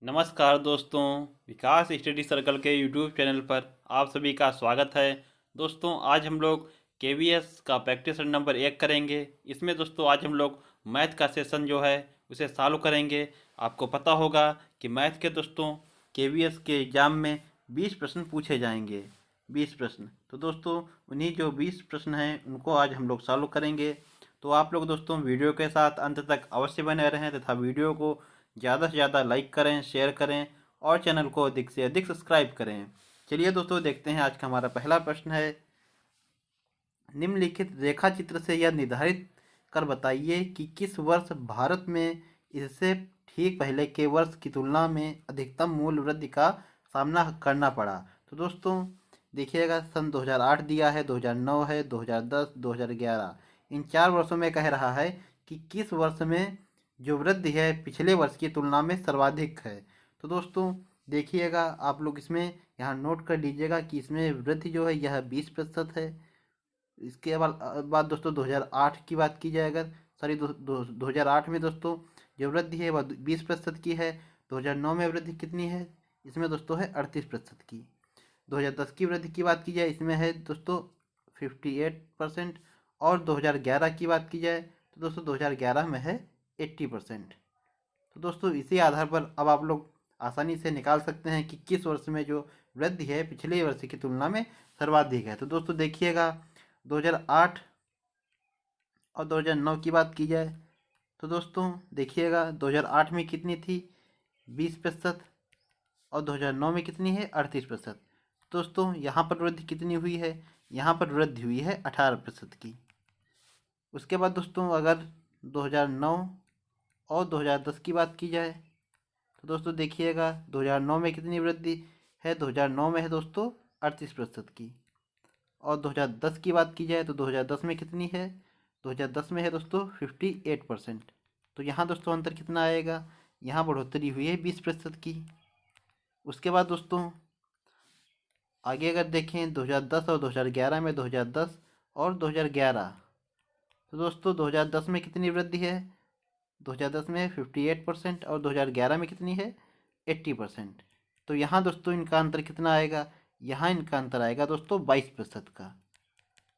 नमस्कार दोस्तों, विकास study circle के यूट्यूब चैनल पर आप सभी का स्वागत है। दोस्तों आज हम लोग केवीएस का प्रैक्टिस नंबर 1 करेंगे। इसमें दोस्तों आज हम लोग मैथ का सेशन जो है उसे सॉल्व करेंगे। आपको पता होगा कि मैथ के दोस्तों केवीएस के एग्ज़ाम में 20 प्रश्न पूछे जाएंगे। 20 प्रश्न, तो दोस्तों उन्हीं जो 20 प्रश्न हैं उनको आज हम लोग सॉल्व करेंगे। तो आप लोग दोस्तों वीडियो के साथ अंत तक अवश्य बने रहें तथा वीडियो को ज़्यादा से ज़्यादा लाइक करें, शेयर करें और चैनल को अधिक से अधिक सब्सक्राइब करें। चलिए दोस्तों देखते हैं आज का हमारा पहला प्रश्न है। निम्नलिखित रेखा चित्र से यह निर्धारित कर बताइए कि किस वर्ष भारत में इससे ठीक पहले के वर्ष की तुलना में अधिकतम मूल्य वृद्धि का सामना करना पड़ा। तो दोस्तों देखिएगा, सन 2008 दिया है, 2009 है, 2010, 2011, इन 4 वर्षों में कह रहा है कि किस वर्ष में जो वृद्धि है पिछले वर्ष की तुलना में सर्वाधिक है। तो दोस्तों देखिएगा, आप लोग इसमें यहाँ नोट कर लीजिएगा कि इसमें वृद्धि जो है यह 20% है। इसके बाद दोस्तों 2008 की बात की जाए, अगर 2008 में दोस्तों जो वृद्धि है वह 20% की है। 2009 में वृद्धि कितनी है, इसमें दोस्तों है 38% की। 2010 की वृद्धि की बात की जाए, इसमें है दोस्तों 58%। और 2011 की बात की जाए तो दोस्तों 2011 में है 80%। तो दोस्तों इसी आधार पर अब आप लोग आसानी से निकाल सकते हैं कि किस वर्ष में जो वृद्धि है पिछले वर्ष की तुलना में सर्वाधिक है। तो दोस्तों देखिएगा, 2008 और 2009 की बात की जाए तो दोस्तों देखिएगा 2008 में कितनी थी, 20%, और 2009 में कितनी है, 38%। दोस्तों यहाँ पर वृद्धि कितनी हुई है, यहाँ पर वृद्धि हुई है 18% की। उसके बाद दोस्तों अगर 2009 और 2010 की बात की जाए तो दोस्तों देखिएगा 2009 में कितनी वृद्धि है, 2009 में है दोस्तों 38% की। और 2010 की बात की जाए तो 2010 में कितनी है, 2010 में है दोस्तों 58%। तो यहाँ दोस्तों अंतर कितना आएगा, यहाँ बढ़ोतरी हुई है 20% की। उसके बाद दोस्तों आगे अगर देखें 2010 और 2011 में, 2010 और 2011, तो दोस्तों 2010 में कितनी वृद्धि है, 2010 में 58% और 2011 में कितनी है, 80%। तो यहाँ दोस्तों इनका अंतर कितना आएगा, यहाँ इनका अंतर आएगा दोस्तों 22% का।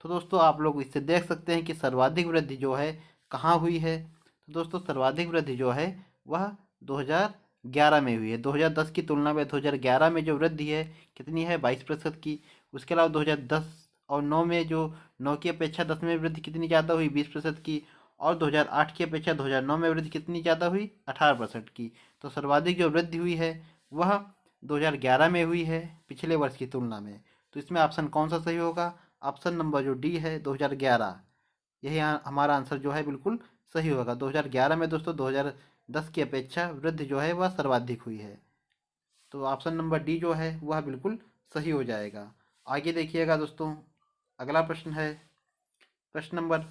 तो दोस्तों आप लोग इससे देख सकते हैं कि सर्वाधिक वृद्धि जो है कहाँ हुई है। तो दोस्तों सर्वाधिक वृद्धि जो है वह 2011 में हुई है। 2010 की तुलना में 2011 में जो वृद्धि है कितनी है, 22% की। उसके अलावा 2010 और 9 में जो 9 की अपेक्षा 10 में वृद्धि कितनी ज़्यादा हुई, 20% की। और 2008 की अपेक्षा 2009 में वृद्धि कितनी ज़्यादा हुई, 18% की। तो सर्वाधिक जो वृद्धि हुई है वह 2011 में हुई है पिछले वर्ष की तुलना में। तो इसमें ऑप्शन कौन सा सही होगा, ऑप्शन नंबर जो डी है 2011, यही हमारा आंसर जो है बिल्कुल सही होगा। 2011 में दोस्तों 2010 की अपेक्षा वृद्धि जो है वह सर्वाधिक हुई है। तो ऑप्शन नंबर डी जो है वह बिल्कुल सही हो जाएगा। आगे देखिएगा दोस्तों, अगला प्रश्न है, प्रश्न नंबर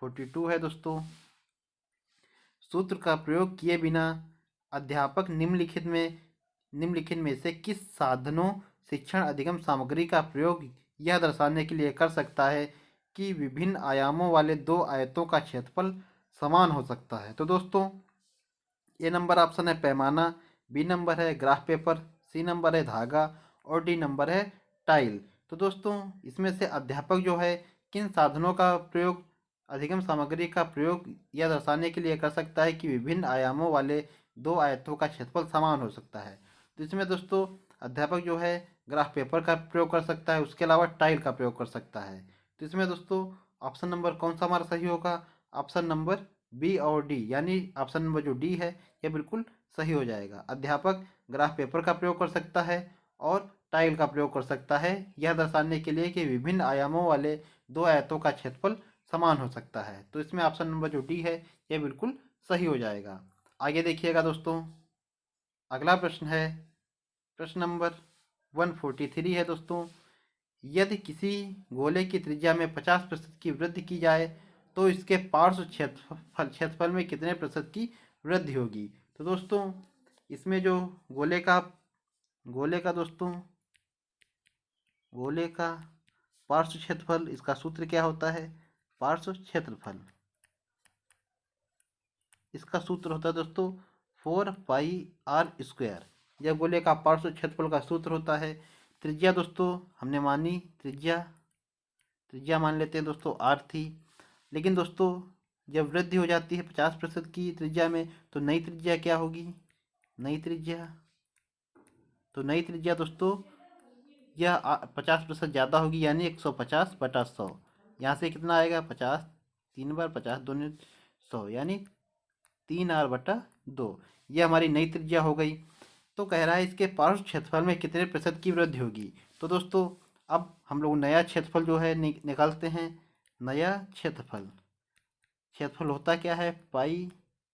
42 है दोस्तों। सूत्र का प्रयोग किए बिना अध्यापक निम्नलिखित में से किस साधनों शिक्षण अधिगम सामग्री का प्रयोग यह दर्शाने के लिए कर सकता है कि विभिन्न आयामों वाले दो आयतों का क्षेत्रफल समान हो सकता है। तो दोस्तों ए नंबर ऑप्शन है पैमाना, बी नंबर है ग्राफ पेपर, सी नंबर है धागा और डी नंबर है टाइल। तो दोस्तों इसमें से अध्यापक जो है किन साधनों का प्रयोग अधिगम सामग्री का प्रयोग यह दर्शाने के लिए कर सकता है कि विभिन्न आयामों वाले दो आयतों का क्षेत्रफल समान हो सकता है। तो इसमें दोस्तों अध्यापक जो है ग्राफ पेपर का प्रयोग कर सकता है, उसके अलावा टाइल का प्रयोग कर सकता है। तो इसमें दोस्तों ऑप्शन नंबर कौन सा हमारा सही होगा, ऑप्शन नंबर बी और डी, यानी ऑप्शन नंबर जो डी है यह बिल्कुल सही हो जाएगा। अध्यापक ग्राफ पेपर का प्रयोग कर सकता है और टाइल का प्रयोग कर सकता है यह दर्शाने के लिए कि विभिन्न आयामों वाले दो आयतों का क्षेत्रफल समान हो सकता है। तो इसमें ऑप्शन नंबर जो डी है यह बिल्कुल सही हो जाएगा। आगे देखिएगा दोस्तों, अगला प्रश्न है, प्रश्न नंबर 143 है दोस्तों। यदि किसी गोले की त्रिज्या में 50% की वृद्धि की जाए तो इसके पार्श्व क्षेत्रफल में कितने प्रतिशत की वृद्धि होगी। तो दोस्तों इसमें जो गोले का दोस्तों गोले का पार्श्व क्षेत्रफल, इसका सूत्र क्या होता है, पार्श्व क्षेत्रफल, इसका सूत्र होता है दोस्तों 4πr²। यह गोले का पार्श्व क्षेत्रफल का सूत्र होता है। त्रिज्या दोस्तों हमने मानी, त्रिज्या मान लेते हैं दोस्तों r थी। लेकिन दोस्तों जब वृद्धि हो जाती है 50% की त्रिज्या में तो नई त्रिज्या क्या होगी? नई त्रिज्या दोस्तों यह 50% ज़्यादा होगी, यानी 150/100। यहाँ से कितना आएगा? 50, 3 बार 50 दूनी 100, यानी 3r/2। यह हमारी नई त्रिज्या हो गई। तो कह रहा है इसके पार्श्व क्षेत्रफल में कितने प्रतिशत की वृद्धि होगी। तो दोस्तों अब हम लोग नया क्षेत्रफल जो है निकालते हैं। नया क्षेत्रफल होता क्या है?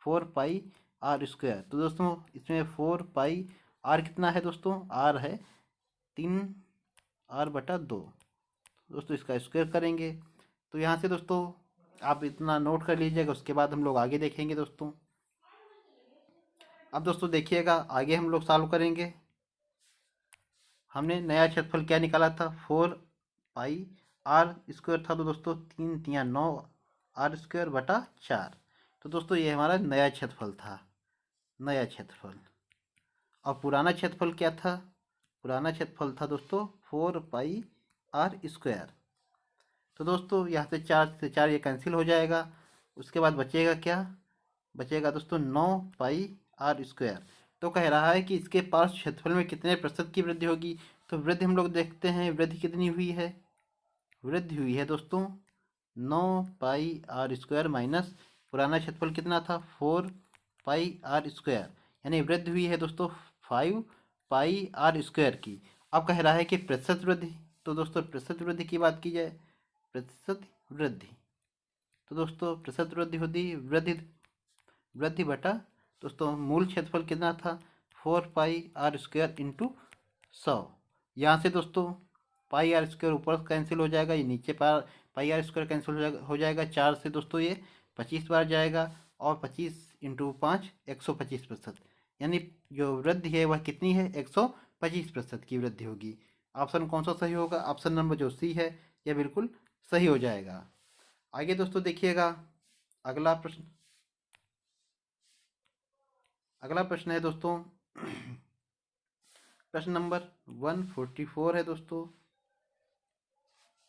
4πr²। तो दोस्तों इसमें 4πr कितना है दोस्तों? r है 3r/2। दोस्तों इसका स्क्वायर करेंगे तो यहाँ से दोस्तों आप इतना नोट कर लीजिएगा, उसके बाद हम लोग आगे देखेंगे दोस्तों। अब दोस्तों देखिएगा आगे हम लोग सॉल्व करेंगे। हमने नया क्षेत्रफल क्या निकाला था? 4πr² था। तो दोस्तों 3 तिया 9 r²/4। तो दोस्तों ये हमारा नया क्षेत्रफल था, नया क्षेत्रफल। और पुराना क्षेत्रफल क्या था? पुराना क्षेत्रफल था दोस्तों 4πr²। तो दोस्तों यहाँ से 4 से 4 ये कैंसिल हो जाएगा। उसके बाद बचेगा क्या? बचेगा दोस्तों 9πr²। तो कह रहा है कि इसके पार्श्व क्षेत्रफल में कितने प्रतिशत की वृद्धि होगी। तो वृद्धि हम लोग देखते हैं, वृद्धि कितनी हुई है? वृद्धि हुई है दोस्तों 9πr² माइनस पुराना क्षेत्रफल कितना था? 4πr², यानी वृद्धि हुई है दोस्तों 5πr² की। अब कह रहा है कि प्रतिशत वृद्धि। तो दोस्तों प्रतिशत वृद्धि की बात की जाए, प्रतिशत वृद्धि, तो दोस्तों प्रतिशत वृद्धि होती वृद्धि बटा दोस्तों मूल क्षेत्रफल कितना था? 4πr² into 100। यहाँ से दोस्तों πr² ऊपर कैंसिल हो जाएगा, ये नीचे πr² कैंसिल हो जाएगा। 4 से दोस्तों ये 25 बार जाएगा, और 25 इंटू 5 125%, यानी जो वृद्धि है वह कितनी है? 125% की वृद्धि होगी। ऑप्शन कौन सा सही होगा? ऑप्शन नंबर जो सी है यह बिल्कुल सही हो जाएगा। आगे दोस्तों देखिएगा अगला प्रश्न है दोस्तों प्रश्न नंबर 144 है दोस्तों।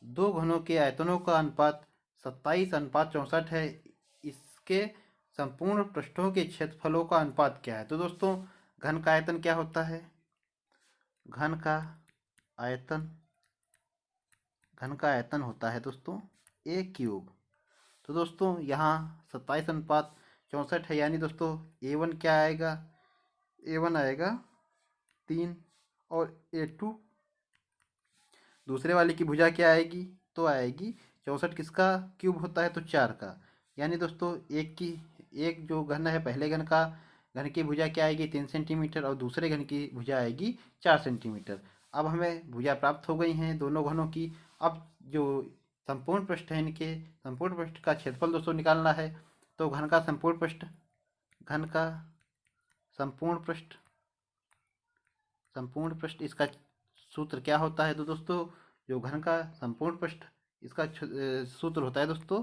दो घनों के आयतनों का अनुपात 27:64 है। इसके संपूर्ण पृष्ठों के क्षेत्रफलों का अनुपात क्या है? तो दोस्तों घन का आयतन क्या होता है? घन का आयतन होता है दोस्तों a³। तो दोस्तों यहाँ 27:64 है, यानी दोस्तों a1 क्या आएगा? a1 आएगा 3, और a2 दूसरे वाले की भुजा क्या आएगी? तो आएगी 64। किसका क्यूब होता है? तो 4 का। यानी दोस्तों एक जो घन है, पहले घन की भुजा क्या आएगी? 3 सेंटीमीटर, और दूसरे घन की भुजा आएगी 4 सेंटीमीटर। अब हमें भुजा प्राप्त हो गई हैं दोनों घनों की। अब जो संपूर्ण पृष्ठ है, इनके संपूर्ण पृष्ठ का क्षेत्रफल दोस्तों निकालना है। तो घन का संपूर्ण पृष्ठ इसका सूत्र क्या होता है? तो दोस्तों जो घन का संपूर्ण पृष्ठ इसका सूत्र होता है दोस्तों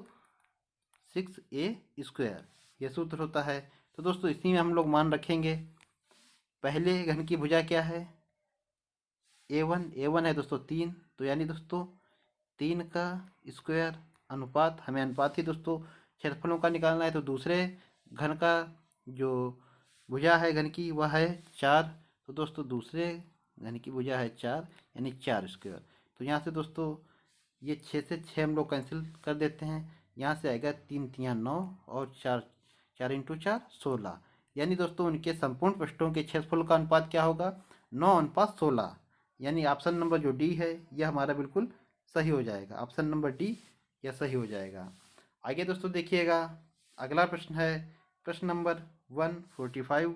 6a², यह सूत्र होता है। तो दोस्तों इसी में हम लोग मान रखेंगे। पहले घन की भुजा क्या है? a1 है दोस्तों 3, तो यानी दोस्तों 3 का स्क्वायर अनुपात, हमें अनुपात ही दोस्तों क्षेत्रफलों का निकालना है। तो दूसरे घन का जो भुजा है घन की वह है 4। तो दोस्तों दूसरे घन की भुजा है 4, यानी 4²। तो यहाँ से दोस्तों ये 6 से 6 हम लोग कैंसिल कर देते हैं। यहाँ से आएगा 3 तिया 9, और 4 इंटू 4 16, यानी दोस्तों उनके संपूर्ण पृष्ठों के क्षेत्रफल का अनुपात क्या होगा? 9:16। यानी ऑप्शन नंबर जो डी है यह हमारा बिल्कुल सही हो जाएगा। ऑप्शन नंबर डी यह सही हो जाएगा। आगे दोस्तों देखिएगा अगला प्रश्न है प्रश्न नंबर 145।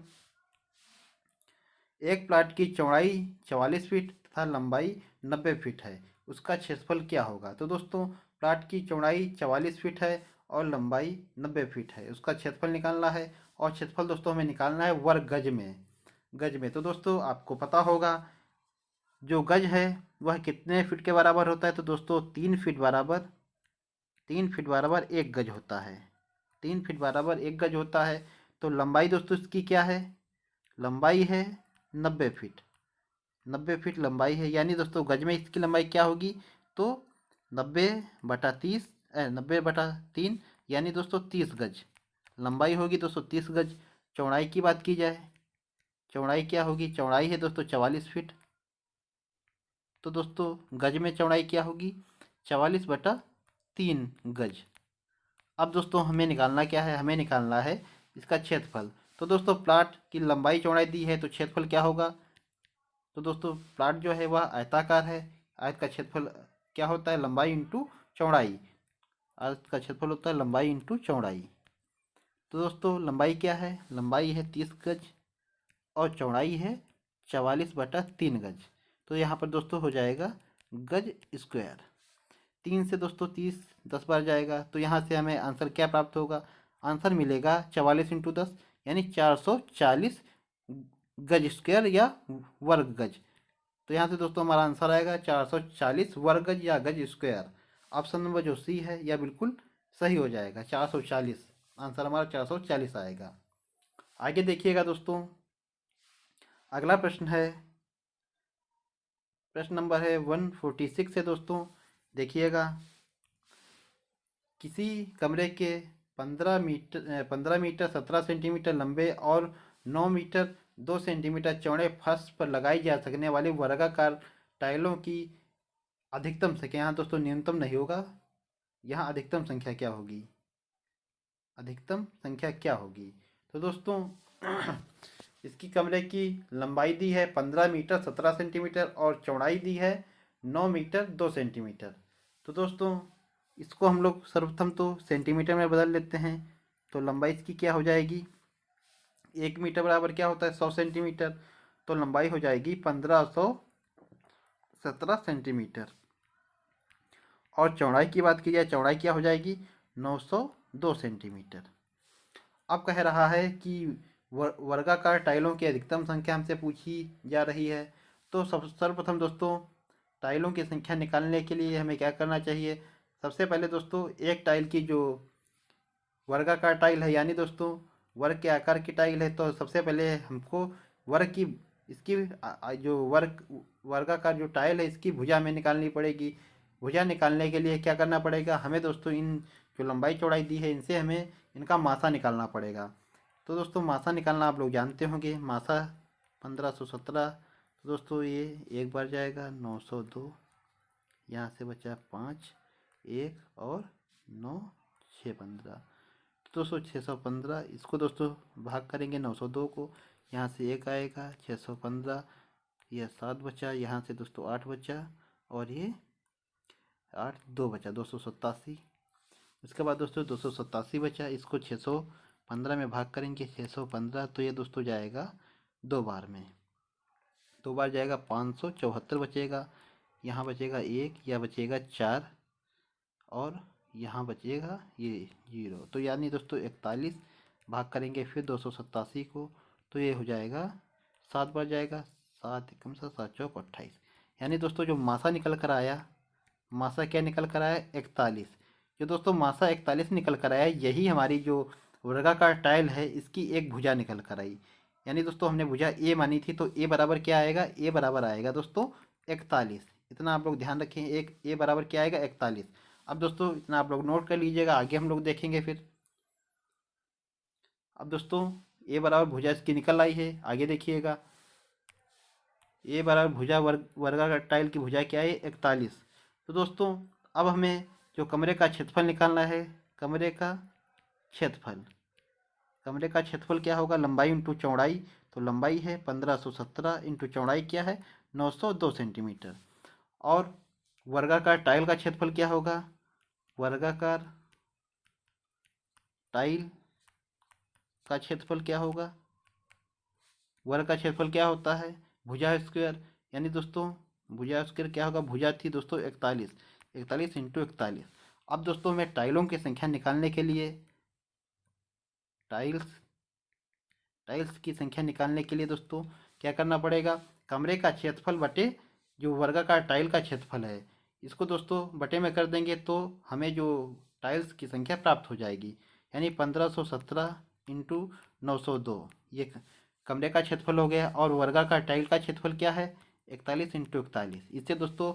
एक प्लाट की चौड़ाई 44 फीट तथा लंबाई 90 फीट है, उसका क्षेत्रफल क्या होगा? तो दोस्तों प्लाट की चौड़ाई 44 फीट है और लंबाई 90 फीट है, उसका क्षेत्रफल निकालना है। और क्षेत्रफल दोस्तों हमें निकालना है वर्ग गज में। तो दोस्तों आपको पता होगा जो गज है वह कितने फीट के बराबर होता है? तो दोस्तों 3 फीट बराबर 1 गज होता है। 3 फीट बराबर 1 गज होता है। तो लंबाई दोस्तों इसकी क्या है, लंबाई है 90 फीट। 90 फीट लंबाई है, यानी दोस्तों गज में इसकी लंबाई क्या होगी, तो 90/3 यानी दोस्तों 30 गज लंबाई होगी दोस्तों, 30 गज। चौड़ाई की बात की जाए, चौड़ाई क्या होगी, चौड़ाई है दोस्तों 44 फीट। तो दोस्तों गज में चौड़ाई क्या होगी, 44/3 गज। अब दोस्तों हमें निकालना क्या है, हमें निकालना है इसका क्षेत्रफल। तो दोस्तों प्लाट की लंबाई चौड़ाई दी है तो क्षेत्रफल क्या होगा, तो दोस्तों प्लाट जो है वह आयताकार है। आयत का क्षेत्रफल क्या होता है, लंबाई इंटू चौड़ाई। आयत का क्षेत्रफल होता है लंबाई इंटू चौड़ाई। तो दोस्तों लंबाई क्या है, लंबाई है 30 गज और चौड़ाई है 44/3 गज। तो यहाँ पर दोस्तों हो जाएगा गज स्क्वायर। 3 से दोस्तों 30 10 बार जाएगा, तो यहाँ से हमें आंसर क्या प्राप्त होगा, आंसर मिलेगा 44 × 10 यानी 440 गज स्क्वायर या वर्ग गज। तो यहाँ से दोस्तों हमारा आंसर आएगा 440 वर्ग गज या गज स्क्वायर। ऑप्शन नंबर जो सी है यह बिल्कुल सही हो जाएगा, 440। आंसर हमारा 440 आएगा। आगे देखिएगा दोस्तों, अगला प्रश्न है, प्रश्न नंबर है 146 है दोस्तों। देखिएगा, किसी कमरे के 15 मीटर 17 सेंटीमीटर लंबे और 9 मीटर 2 सेंटीमीटर चौड़े फर्श पर लगाई जा सकने वाली वर्गाकार टाइलों की अधिकतम संख्या, यहाँ दोस्तों न्यूनतम नहीं होगा, यहाँ अधिकतम संख्या क्या होगी, अधिकतम संख्या क्या होगी। तो दोस्तों इसकी कमरे की लंबाई दी है 15 मीटर 17 सेंटीमीटर और चौड़ाई दी है 9 मीटर 2 सेंटीमीटर। तो दोस्तों इसको हम लोग सर्वप्रथम तो सेंटीमीटर में बदल लेते हैं। तो लंबाई इसकी क्या हो जाएगी, 1 मीटर बराबर क्या होता है 100 सेंटीमीटर। तो लंबाई हो जाएगी 1517 सेंटीमीटर। और चौड़ाई की बात की जाए, चौड़ाई क्या हो जाएगी 902 सेंटीमीटर। अब कह रहा है कि वर्गाकार टाइलों की अधिकतम संख्या हमसे पूछी जा रही है। तो सर्वप्रथम दोस्तों टाइलों की संख्या निकालने के लिए हमें क्या करना चाहिए, सबसे पहले दोस्तों एक टाइल की जो वर्गाकार टाइल है, यानी दोस्तों वर्ग के आकार की टाइल है, तो सबसे पहले हमको वर्ग की इसकी जो वर्गाकार जो टाइल है इसकी भुजा में निकालनी पड़ेगी। भुजा निकालने के लिए क्या करना पड़ेगा, हमें दोस्तों इन जो लंबाई चौड़ाई दी है इनसे हमें इनका मासा निकालना पड़ेगा। तो दोस्तों मासा निकालना आप लोग जानते होंगे, मासा 1517। तो दोस्तों ये एक बार जाएगा 902, यहाँ से बचा 5 1 और 9 6 15। तो दोस्तों 615, इसको दोस्तों भाग करेंगे 902 को, यहाँ से 1 आएगा 615, यह 7 बचा, यहाँ से दोस्तों 8 बचा और ये 8 2 बचा 287। उसके बाद दोस्तों 287 बचा, इसको 615 में भाग करेंगे 615, तो ये दोस्तों जाएगा 2 बार में, 2 बार जाएगा 574 बचेगा, यहाँ बचेगा 1, या बचेगा 4 और यहाँ बचेगा ये 0। तो यानी दोस्तों 41 भाग करेंगे फिर 287 को, तो ये हो जाएगा 7 बार जाएगा, 7 एकम 7 7 चौक 28। यानी दोस्तों जो मासा निकल कर आया, मासा क्या निकल कर आया 41। जो दोस्तों मासा 41 निकल कर आया, यही हमारी जो वर्गाकार टाइल है इसकी एक भुजा निकल कर आई। यानी दोस्तों हमने भुजा ए मानी थी, तो ए बराबर क्या आएगा, ए बराबर आएगा दोस्तों 41। इतना आप लोग ध्यान रखें, एक ए बराबर क्या आएगा 41। अब दोस्तों इतना आप लोग नोट कर लीजिएगा, आगे हम लोग देखेंगे फिर। अब दोस्तों ए बराबर भुजा इसकी निकल आई है, आगे देखिएगा। ए बराबर भुजा वर्गाकार टाइल की भुजा क्या है 41। तो दोस्तों अब हमें जो कमरे का क्षेत्रफल निकालना है, कमरे का क्षेत्रफल, कमरे का क्षेत्रफल क्या होगा, लंबाई इंटू चौड़ाई। तो लंबाई है 1517 इंटू चौड़ाई क्या है 902 सेंटीमीटर। और वर्गाकार टाइल का क्षेत्रफल क्या होगा, वर्गाकार टाइल का क्षेत्रफल क्या होगा, वर्ग का क्षेत्रफल क्या होता है भुजा स्क्वायर। यानी दोस्तों भुजा स्क्वायर क्या होगा, भुजा थी दोस्तों 41, 41 इंटू 41। अब दोस्तों मैं टाइलों की संख्या निकालने के लिए, टाइल्स की संख्या निकालने के लिए दोस्तों क्या करना पड़ेगा, कमरे का क्षेत्रफल बटे जो वर्गाकार टाइल का क्षेत्रफल है, इसको दोस्तों बटे में कर देंगे तो हमें जो टाइल्स की संख्या प्राप्त हो जाएगी। यानी 1517 इंटू 902, ये कमरे का क्षेत्रफल हो गया। और वर्गाकार टाइल का क्षेत्रफल क्या है? 41 इंटू 41। इससे दोस्तों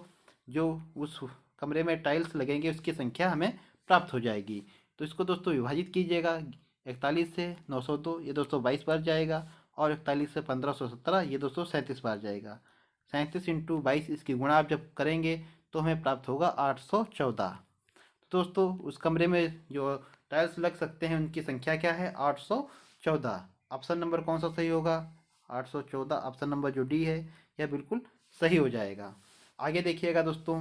जो उस कमरे में टाइल्स लगेंगे उसकी संख्या हमें प्राप्त हो जाएगी। तो इसको दोस्तों विभाजित कीजिएगा, 41 से 902 ये दोस्तों 22 बार जाएगा, और 41 से 1517 ये दोस्तों 37 बार जाएगा। 37 इंटू 22 इसकी गुणा आप जब करेंगे तो हमें प्राप्त होगा 814। तो दोस्तों उस कमरे में जो टाइल्स लग सकते हैं उनकी संख्या क्या है? 814। ऑप्शन नंबर कौन सा सही होगा? 814। ऑप्शन नंबर जो डी है यह बिल्कुल सही हो जाएगा। आगे देखिएगा दोस्तों,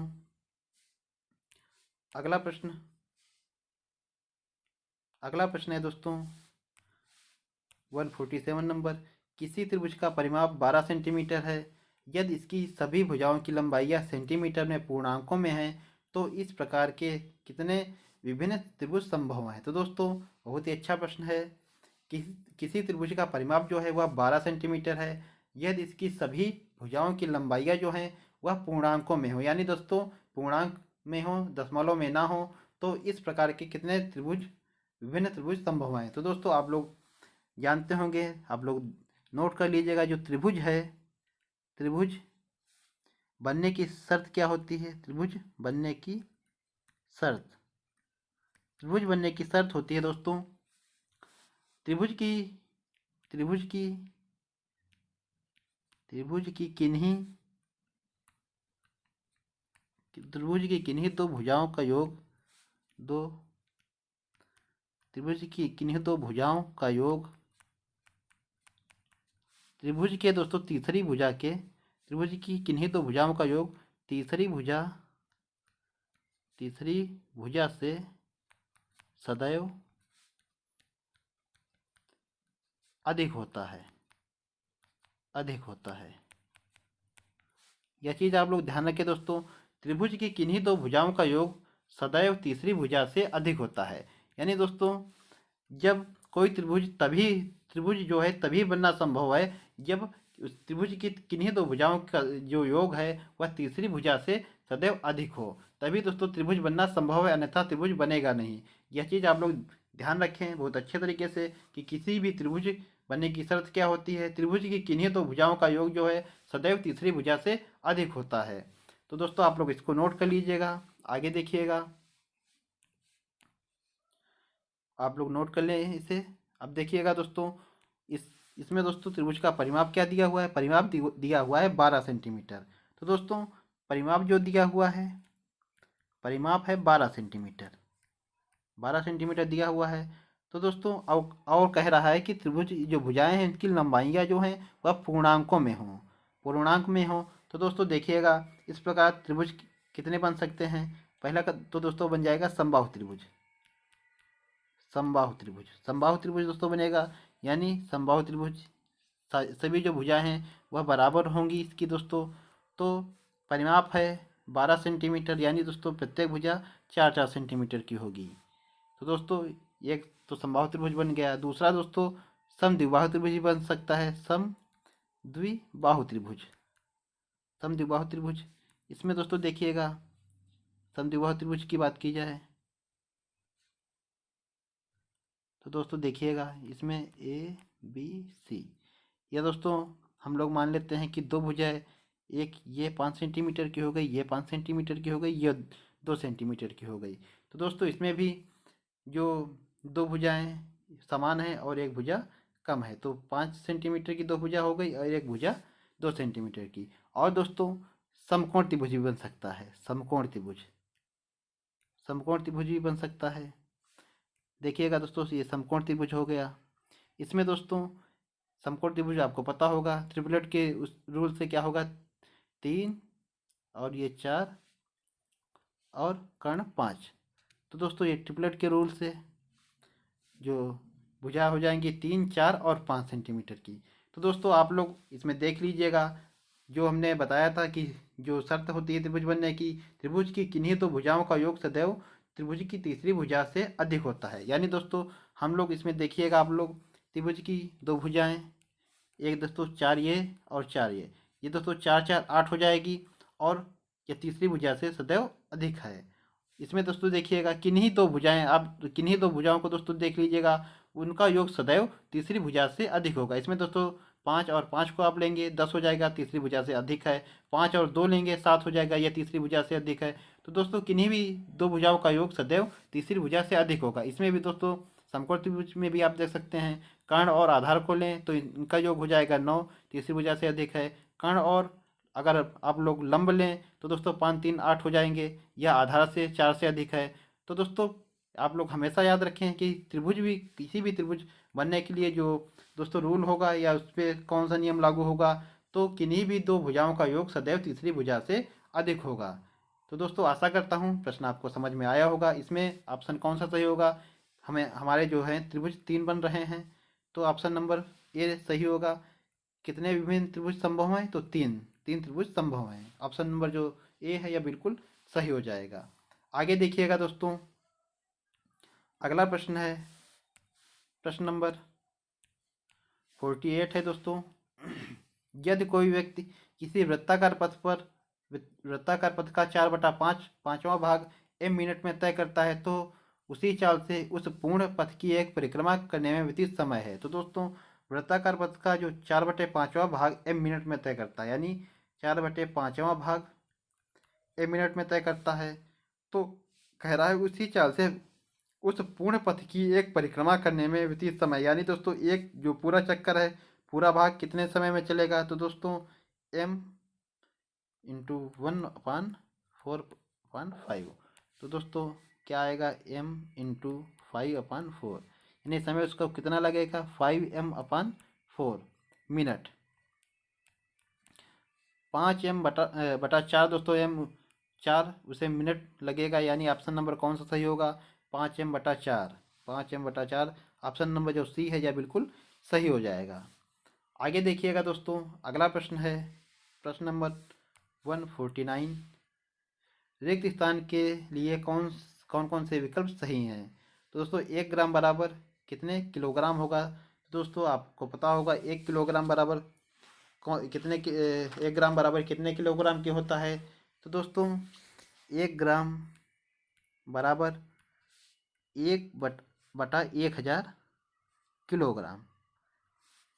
अगला प्रश्न है दोस्तों 147 नंबर। किसी त्रिभुज का परिमाप 12 सेंटीमीटर है, यदि इसकी सभी भुजाओं की लंबाइयाँ सेंटीमीटर में पूर्णांकों में हैं, तो इस प्रकार के कितने विभिन्न त्रिभुज संभव हैं? तो दोस्तों बहुत ही अच्छा प्रश्न है। किसी त्रिभुज का परिमाप जो है वह 12 सेंटीमीटर है, यदि इसकी सभी भुजाओं की लंबाइयाँ जो हैं वह पूर्णांकों में हो, यानी दोस्तों पूर्णांक में हो, दशमलव में ना हो, तो इस प्रकार के कितने विभिन्न त्रिभुज संभव हैं? तो दोस्तों आप लोग जानते होंगे, आप लोग नोट कर लीजिएगा, जो त्रिभुज है, त्रिभुज बनने की शर्त क्या होती है? त्रिभुज बनने की शर्त, त्रिभुज बनने की शर्त होती है दोस्तों, त्रिभुज की त्रिभुज की त्रिभुज की किन्हीं त्रिभुज की किन्हीं दो भुजाओं का योग, दो त्रिभुज की किन्हीं दो भुजाओं का योग त्रिभुज के दोस्तों तीसरी भुजा के, त्रिभुज की किन्हीं दो भुजाओं का योग तीसरी भुजा से सदैव अधिक होता है, अधिक होता है। यह चीज़ आप लोग ध्यान रखें दोस्तों, त्रिभुज की किन्हीं दो भुजाओं का योग सदैव तीसरी भुजा से अधिक होता है। यानी दोस्तों जब कोई त्रिभुज जो है तभी बनना संभव है जब उस त्रिभुज की किन्हीं दो भुजाओं का जो योग है वह तीसरी भुजा से सदैव अधिक हो, तभी दोस्तों त्रिभुज बनना संभव है, अन्यथा त्रिभुज बनेगा नहीं। यह चीज़ आप लोग ध्यान रखें बहुत अच्छे तरीके से कि किसी भी त्रिभुज बनने की शर्त क्या होती है? त्रिभुज की किन्हीं दो भुजाओं का योग जो है सदैव तीसरी भुजा से अधिक होता है। तो दोस्तों आप लोग इसको नोट कर लीजिएगा। आगे देखिएगा, आप लोग नोट कर लें इसे। अब देखिएगा दोस्तों, इसमें दोस्तों त्रिभुज का परिमाप क्या दिया हुआ है? परिमाप दिया हुआ है 12 सेंटीमीटर। तो दोस्तों परिमाप जो दिया हुआ है, परिमाप है 12 सेंटीमीटर, 12 सेंटीमीटर दिया हुआ है। तो दोस्तों और कह रहा है कि त्रिभुज जो भुजाएं हैं इनकी लंबाइयाँ जो हैं वह पूर्णांकों में हों, पूर्णांक में हों। तो दोस्तों देखिएगा इस प्रकार त्रिभुज कितने बन सकते हैं? पहला का तो दोस्तों बन जाएगा समबाहु त्रिभुज, समबाहु त्रिभुज, समबाहु त्रिभुज दोस्तों बनेगा, यानी समबाहु त्रिभुज सभी जो भुजाएं हैं वह बराबर होंगी इसकी दोस्तों। तो परिमाप है 12 सेंटीमीटर, यानी दोस्तों प्रत्येक भुजा 4-4 सेंटीमीटर की होगी। तो दोस्तों एक तो समबाहु त्रिभुज बन गया। दूसरा दोस्तों समद्विबाहु त्रिभुज भी बन सकता है, समद्विबाहु त्रिभुज, समद्विबाहु त्रिभुज। इसमें दोस्तों देखिएगा समद्विबाहु त्रिभुज की बात की जाए तो दोस्तों देखिएगा इसमें ए बी सी, या दोस्तों हम लोग मान लेते हैं कि दो भुजाएं, एक ये 5 सेंटीमीटर की हो गई, ये 5 सेंटीमीटर की हो गई, ये 2 सेंटीमीटर की हो गई। तो दोस्तों इसमें भी जो दो भुजाएं समान है और एक भुजा कम है, तो 5 सेंटीमीटर की दो भुजा हो गई और एक भुजा 2 सेंटीमीटर की। और दोस्तों समकोण त्रिभुज भी बन सकता है, समकोण त्रिभुज, समकोण त्रिभुज भी बन सकता है। देखिएगा दोस्तों ये समकोण त्रिभुज हो गया। इसमें दोस्तों समकोण त्रिभुज आपको पता होगा ट्रिपलेट के उस रूल से क्या होगा, 3 और ये 4 और कर्ण 5। तो दोस्तों ये ट्रिपलेट के रूल से जो भुजा हो जाएंगी 3, 4 और 5 सेंटीमीटर की। तो दोस्तों आप लोग इसमें देख लीजिएगा जो हमने बताया था कि जो शर्त होती है त्रिभुज बनने की, त्रिभुज की किन्हीं तो भुजाओं का योग सदैव त्रिभुज की तीसरी भुजा से अधिक होता है। यानी दोस्तों हम लोग इसमें देखिएगा, आप लोग त्रिभुज की दो भुजाएं, एक दोस्तों 4 ये और 4 ये दोस्तों 4, 4, 8 हो जाएगी, और ये तीसरी भुजा से सदैव अधिक है। इसमें दोस्तों देखिएगा किन्हीं दो भुजाएं, आप किन्हीं दो भुजाओं को दोस्तों देख लीजिएगा, उनका योग सदैव तीसरी भुजा से अधिक होगा। इसमें दोस्तों 5 और 5 को आप लेंगे 10 हो जाएगा, तीसरी भुजा से अधिक है। 5 और 2 लेंगे 7 हो जाएगा, यह तीसरी भुजा से अधिक है। तो दोस्तों किन्हीं भी दो भुजाओं का योग सदैव तीसरी भुजा से अधिक होगा। इसमें भी दोस्तों समकोण त्रिभुज में भी आप देख सकते हैं, कर्ण और आधार को लें तो इनका योग हो जाएगा 9, तीसरी भुजा से अधिक है। कर्ण और अगर आप लोग लंब लें तो दोस्तों 5 3 8 हो जाएंगे, यह आधार से 4 से अधिक है। तो दोस्तों आप लोग हमेशा याद रखें कि त्रिभुज भी, किसी भी त्रिभुज बनने के लिए जो दोस्तों रूल होगा या उस पर कौन सा नियम लागू होगा, तो किन्हीं भी दो भुजाओं का योग सदैव तीसरी भुजा से अधिक होगा। तो दोस्तों आशा करता हूँ प्रश्न आपको समझ में आया होगा। इसमें ऑप्शन कौन सा सही होगा, हमें हमारे जो है त्रिभुज 3 बन रहे हैं, तो ऑप्शन नंबर ए सही होगा। कितने विभिन्न त्रिभुज संभव हैं, तो 3 3 त्रिभुज संभव हैं। ऑप्शन नंबर जो ए है यह बिल्कुल सही हो जाएगा। आगे देखिएगा दोस्तों, अगला प्रश्न है प्रश्न नंबर 48 है दोस्तों। यदि कोई व्यक्ति किसी वृत्ताकार पथ पर वृत्ताकार पथ का 4/5 पाँचवां भाग m मिनट में तय करता है, तो उसी चाल से उस पूर्ण पथ की एक परिक्रमा करने में व्यतीत समय है। तो दोस्तों वृत्ताकार पथ का जो 4/5वां भाग m मिनट में तय करता है, यानी 4/5वां भाग m मिनट में तय करता है, तो कह रहा है उसी चाल से उस पूर्ण पथ की एक परिक्रमा करने में व्यतीत समय, यानी दोस्तों एक जो पूरा चक्कर है, पूरा भाग कितने समय में चलेगा, तो दोस्तों m इंटू 1/4/5। तो दोस्तों क्या आएगा, m इंटू 5/4, यानी समय उसका कितना लगेगा 5m/4 मिनट। 5m बटा 4 दोस्तों, m 4 उसे मिनट लगेगा, यानी ऑप्शन नंबर कौन सा सही होगा, 5m/4। 5m/4 ऑप्शन नंबर जो सी है यह बिल्कुल सही हो जाएगा। आगे देखिएगा दोस्तों, अगला प्रश्न है प्रश्न नंबर 149। रिक्त स्थान के लिए कौन कौन कौन से विकल्प सही हैं। तो दोस्तों 1 ग्राम बराबर कितने किलोग्राम होगा। तो दोस्तों आपको पता होगा 1 किलोग्राम बराबर कितने 1 ग्राम बराबर कितने किलोग्राम की होता है। तो दोस्तों 1 ग्राम बराबर 1/1000 किलोग्राम।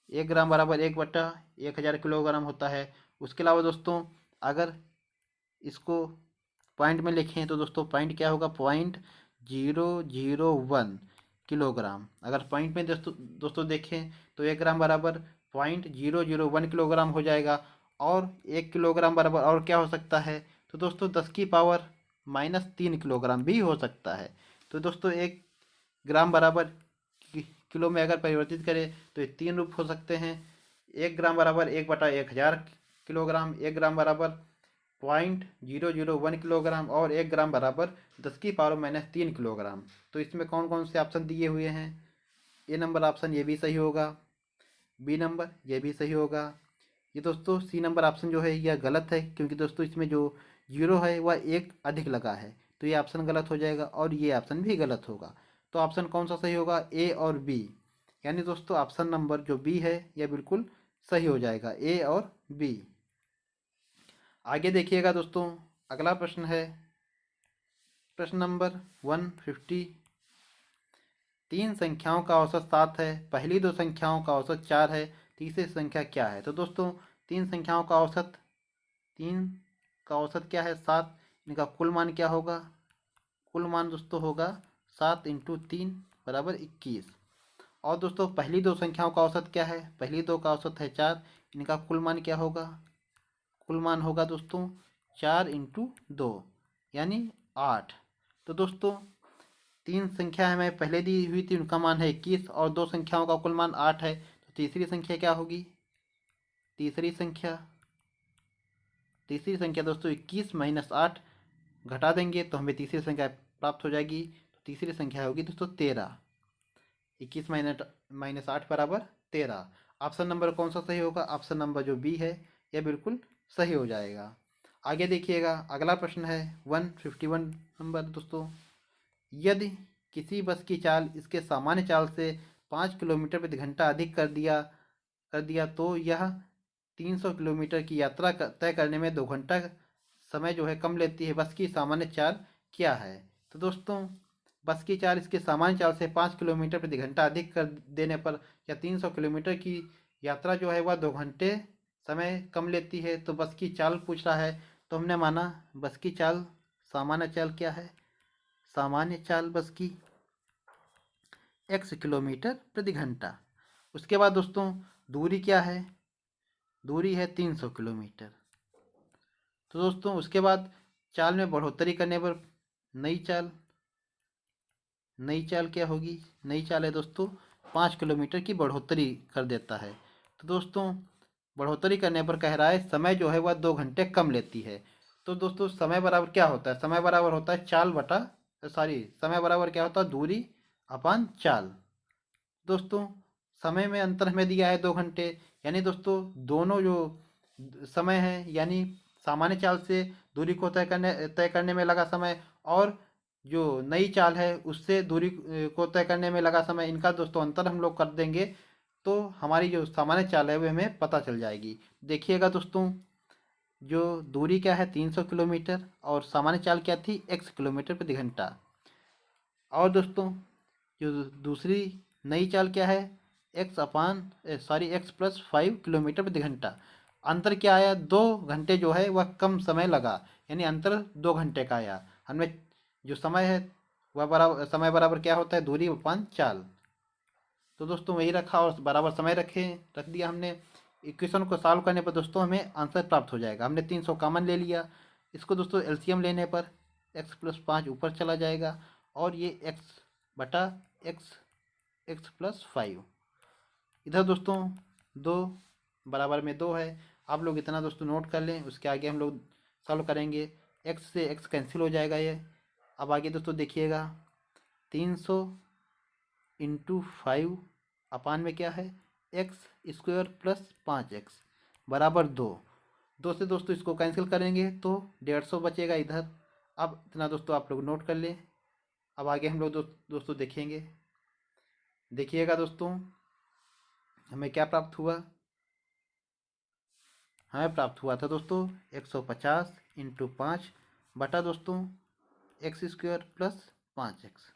1 ग्राम बराबर 1/1000 किलोग्राम होता है। उसके अलावा दोस्तों अगर इसको पॉइंट में लिखें तो दोस्तों पॉइंट क्या होगा, 0.001 किलोग्राम। अगर पॉइंट में दोस्तों देखें तो 1 ग्राम बराबर 0.001 किलोग्राम हो जाएगा। और 1 किलोग्राम बराबर और क्या हो सकता है, तो दोस्तों 10⁻³ किलोग्राम भी हो सकता है। तो दोस्तों 1 ग्राम बराबर किलो में अगर परिवर्तित करें तो ये 3 रूप हो सकते हैं। 1 ग्राम बराबर 1/1000 किलोग्राम, 1 ग्राम बराबर 0.001 किलोग्राम और 1 ग्राम बराबर 10⁻³ किलोग्राम। तो इसमें कौन कौन से ऑप्शन दिए हुए हैं, ए नंबर ऑप्शन ये भी सही होगा, बी नंबर ये भी सही होगा। ये दोस्तों सी नंबर ऑप्शन जो है यह गलत है, क्योंकि दोस्तों इसमें जो 0 है वह 1 अधिक लगा है, तो ये ऑप्शन गलत हो जाएगा और ये ऑप्शन भी गलत होगा। तो ऑप्शन कौन सा सही होगा, ए और बी, यानी दोस्तों ऑप्शन नंबर जो बी है यह बिल्कुल सही हो जाएगा, ए और बी। आगे देखिएगा दोस्तों, अगला प्रश्न है प्रश्न नंबर 150। 3 संख्याओं का औसत 7 है, पहली 2 संख्याओं का औसत 4 है, तीसरी संख्या क्या है। तो दोस्तों 3 संख्याओं का औसत क्या है, 7। इनका कुल मान क्या होगा, कुल मान दोस्तों होगा 7 × 3 = 21। और दोस्तों पहली 2 संख्याओं का औसत क्या है, पहली 2 का औसत है 4, इनका कुल मान क्या होगा, कुल मान होगा दोस्तों 4 × 2 यानी 8। तो दोस्तों 3 संख्या हमें पहले दी हुई थी, उनका मान है 21 और 2 संख्याओं का कुल मान 8 है। तो तीसरी संख्या क्या होगी, तीसरी संख्या दोस्तों 21 - 8 घटा देंगे तो हमें तीसरी संख्या प्राप्त हो जाएगी। तो तीसरी संख्या होगी दोस्तों 13। 21 - 8 = 13। ऑप्शन नंबर कौन सा सही होगा, ऑप्शन नंबर जो बी है यह बिल्कुल सही हो जाएगा। आगे देखिएगा, अगला प्रश्न है 151 नंबर दोस्तों। यदि किसी बस की चाल इसके सामान्य चाल से 5 किलोमीटर प्रति घंटा अधिक कर दिया तो यह 300 किलोमीटर की यात्रा तय करने में 2 घंटा समय जो है कम लेती है, बस की सामान्य चाल क्या है। तो दोस्तों बस की चाल इसके सामान्य चाल से 5 किलोमीटर प्रति घंटा अधिक कर देने पर या 300 किलोमीटर की यात्रा जो है वह 2 घंटे समय कम लेती है। तो बस की चाल पूछ रहा है, तो हमने माना बस की चाल, सामान्य चाल क्या है, सामान्य चाल बस की x किलोमीटर प्रति घंटा। उसके बाद दोस्तों दूरी क्या है, दूरी है 300 किलोमीटर। तो दोस्तों उसके बाद चाल में बढ़ोतरी करने पर नई चाल, नई चाल क्या होगी, नई चाल है दोस्तों 5 किलोमीटर की बढ़ोतरी कर देता है। तो दोस्तों बढ़ोतरी करने पर कह रहा है समय जो है वह 2 घंटे कम लेती है। तो दोस्तों समय बराबर क्या होता है, समय बराबर होता है चाल बटा समय बराबर क्या होता है, दूरी अपान चाल। दोस्तों समय में अंतर हमें दिया है 2 घंटे, यानी दोस्तों दोनों जो समय है, यानी सामान्य चाल से दूरी को तय करने में लगा समय, और जो नई चाल है उससे दूरी को तय करने में लगा समय, इनका दोस्तों अंतर हम लोग कर देंगे तो हमारी जो सामान्य चाल है वो हमें पता चल जाएगी। देखिएगा दोस्तों, जो दूरी क्या है 300 किलोमीटर और सामान्य चाल क्या थी x किलोमीटर प्रति घंटा। और दोस्तों जो दूसरी नई चाल क्या है x +5 किलोमीटर प्रति घंटा। अंतर क्या आया, 2 घंटे जो है वह कम समय लगा, यानी अंतर 2 घंटे का आया। हमें जो समय है वह बराबर, समय बराबर क्या होता है, दूरी अपान चाल। तो दोस्तों वही रखा और बराबर समय रख दिया हमने। इक्वेशन को सॉल्व करने पर दोस्तों हमें आंसर प्राप्त हो जाएगा। हमने 300 कॉमन ले लिया, इसको दोस्तों एलसीएम लेने पर x+5 ऊपर चला जाएगा और ये x बटा x+5। इधर दोस्तों 2 बराबर में 2 है। आप लोग इतना दोस्तों नोट कर लें, उसके आगे हम लोग सॉल्व करेंगे। x से x कैंसिल हो जाएगा ये। अब आगे दोस्तों देखिएगा 300 इंटू 5 अपान में क्या है x² + 5x बराबर 2। 2 से दोस्तों इसको कैंसिल करेंगे तो 150 बचेगा इधर। अब इतना दोस्तों आप लोग नोट कर लें। अब आगे हम लोग दोस्तों देखेंगे। देखिएगा दोस्तों हमें क्या प्राप्त हुआ, हमें प्राप्त हुआ था दोस्तों 150 इंटू 5 बटा दोस्तों x² + 5x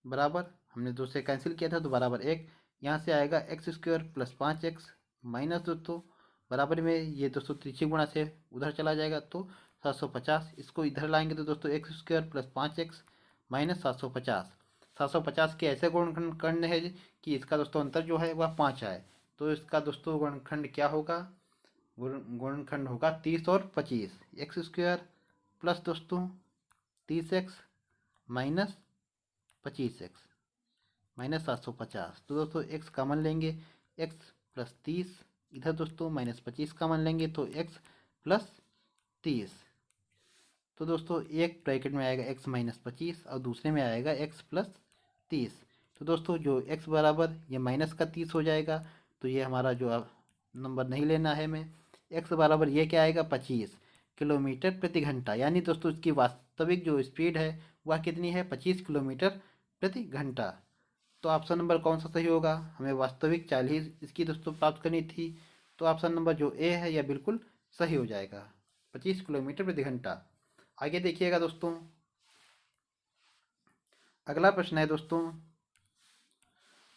बराबर, हमने 2 से कैंसिल किया था तो बराबर 1। यहाँ से आएगा x² + 5x माइनस दोस्तों बराबर में ये दोस्तों त्रिज्यी गुणा से उधर चला जाएगा तो 750। इसको इधर लाएंगे तो दोस्तों x² + 5x माइनस 750। 750 के ऐसे गुणनखंड करने हैं कि इसका दोस्तों अंतर जो है वह 5 आए। तो इसका दोस्तों गुणनखंड क्या होगा, गुणनखंड होगा 30 और 25। x² प्लस दोस्तों 30x माइनस 25x माइनस 750। तो दोस्तों x कॉमन लेंगे, x + 30 इधर दोस्तों माइनस 25 कॉमन लेंगे तो x + 30। तो दोस्तों एक ब्रैकेट में आएगा x - 25 और दूसरे में आएगा x + 30। तो दोस्तों जो x बराबर ये माइनस का 30 हो जाएगा, तो ये हमारा जो अब नंबर नहीं लेना है हमें। x बराबर ये क्या आएगा 25 किलोमीटर प्रति घंटा, यानी दोस्तों इसकी वास्तविक जो स्पीड है वह कितनी है 25 किलोमीटर प्रति घंटा। तो ऑप्शन नंबर कौन सा सही होगा, हमें वास्तविक चाल ही इसकी दोस्तों प्राप्त करनी थी। तो ऑप्शन नंबर जो ए है यह बिल्कुल सही हो जाएगा, 25 किलोमीटर प्रति घंटा। आगे देखिएगा दोस्तों, अगला प्रश्न है दोस्तों,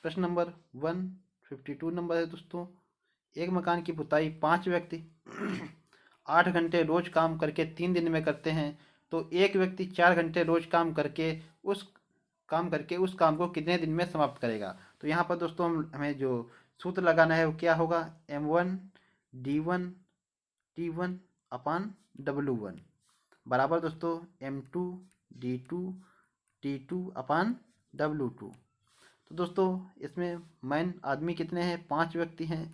प्रश्न नंबर 152 नंबर है दोस्तों। एक मकान की पुताई 5 व्यक्ति 8 घंटे रोज काम करके 3 दिन में करते हैं, तो एक व्यक्ति 4 घंटे रोज काम करके उस काम को कितने दिन में समाप्त करेगा। तो यहाँ पर दोस्तों हमें जो सूत्र लगाना है वो क्या होगा, m1 d1 t1 अपान w1 बराबर दोस्तों m2 d2 t2 अपान w2। तो दोस्तों इसमें मैन आदमी कितने हैं, 5 व्यक्ति हैं।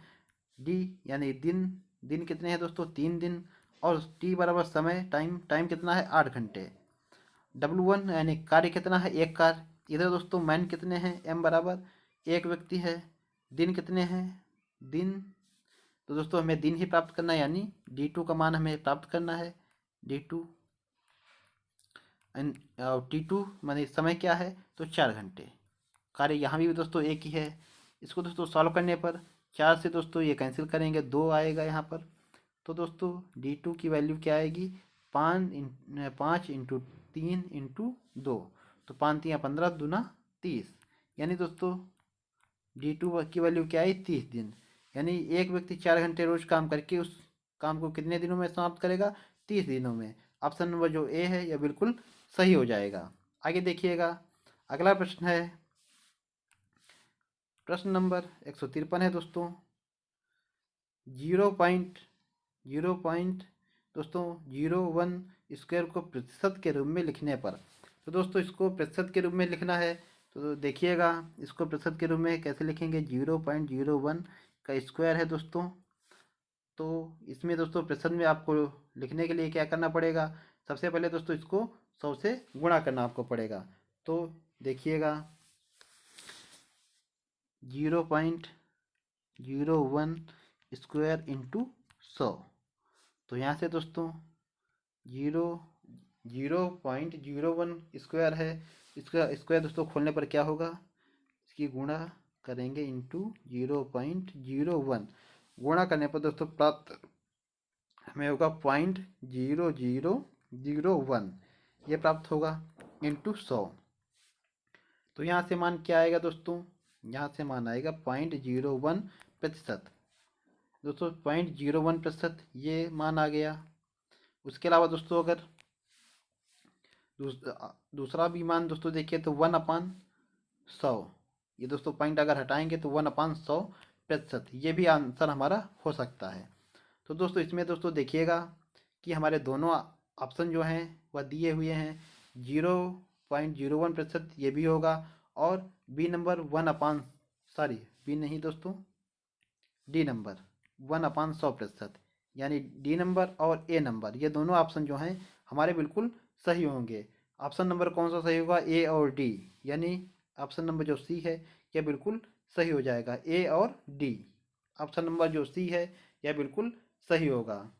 डी यानी दिन कितने हैं दोस्तों 3 दिन, और टी बराबर समय टाइम कितना है 8 घंटे। W1 यानी कार्य कितना है, एक कार्य। इधर दोस्तों मैन कितने हैं, m बराबर एक व्यक्ति है। दिन कितने हैं, दिन, तो दोस्तों हमें दिन ही प्राप्त करना है, यानी D2 का मान हमें प्राप्त करना है। D2 T2 माने समय क्या है तो 4 घंटे। कार्य यहाँ भी दोस्तों एक ही है। इसको दोस्तों सॉल्व करने पर 4 से दोस्तों ये कैंसिल करेंगे, 2 आएगा यहाँ पर। तो दोस्तों D2 की वैल्यू क्या आएगी, 5 × 3 × 2। तो 5 तियाँ 15 दूना 30, यानी दोस्तों D2 की वैल्यू क्या आई 30 दिन। यानी एक व्यक्ति 4 घंटे रोज काम करके उस काम को कितने दिनों में समाप्त करेगा, 30 दिनों में। ऑप्शन नंबर जो ए है यह बिल्कुल सही हो जाएगा। आगे देखिएगा, अगला प्रश्न है प्रश्न नंबर 153 है दोस्तों। 0.0 दोस्तों 01 स्क्वायर को प्रतिशत के रूप में लिखने पर, तो दोस्तों इसको प्रतिशत के रूप में लिखना है। तो देखिएगा इसको प्रतिशत के रूप में कैसे लिखेंगे। 0.01 का स्क्वायर है दोस्तों, तो इसमें दोस्तों प्रतिशत में आपको लिखने के लिए क्या करना पड़ेगा, सबसे पहले दोस्तों इसको 100 से गुणा करना आपको पड़ेगा। तो देखिएगा 0.01 स्क्वायर इंटू 100, तो यहाँ से दोस्तों 0.01 स्क्वायर है, इसका स्क्वायर दोस्तों खोलने पर क्या होगा, इसकी गुणा करेंगे इंटू 0.01, गुणा करने पर दोस्तों प्राप्त हमें होगा 0.0001, ये प्राप्त होगा इंटू 100। तो यहाँ से मान क्या आएगा दोस्तों, यहाँ से मान आएगा 0.01%। दोस्तों 0.01% ये मान आ गया। उसके अलावा दोस्तों अगर दूसरा भी मान दोस्तों देखिए तो 1/100, ये दोस्तों पॉइंट अगर हटाएंगे तो 1/100%, ये भी आंसर हमारा हो सकता है। तो दोस्तों इसमें दोस्तों देखिएगा कि हमारे दोनों ऑप्शन जो हैं वह दिए हुए हैं। 0.01% ये भी होगा, और बी नंबर बी नहीं दोस्तों, डी नंबर 1/100%, यानी डी नंबर और ए नंबर ये दोनों ऑप्शन जो हैं हमारे बिल्कुल सही होंगे। ऑप्शन नंबर कौन सा सही होगा, ए और डी, यानी ऑप्शन नंबर जो सी है यह बिल्कुल सही हो जाएगा। ए और डी, ऑप्शन नंबर जो सी है यह बिल्कुल सही होगा।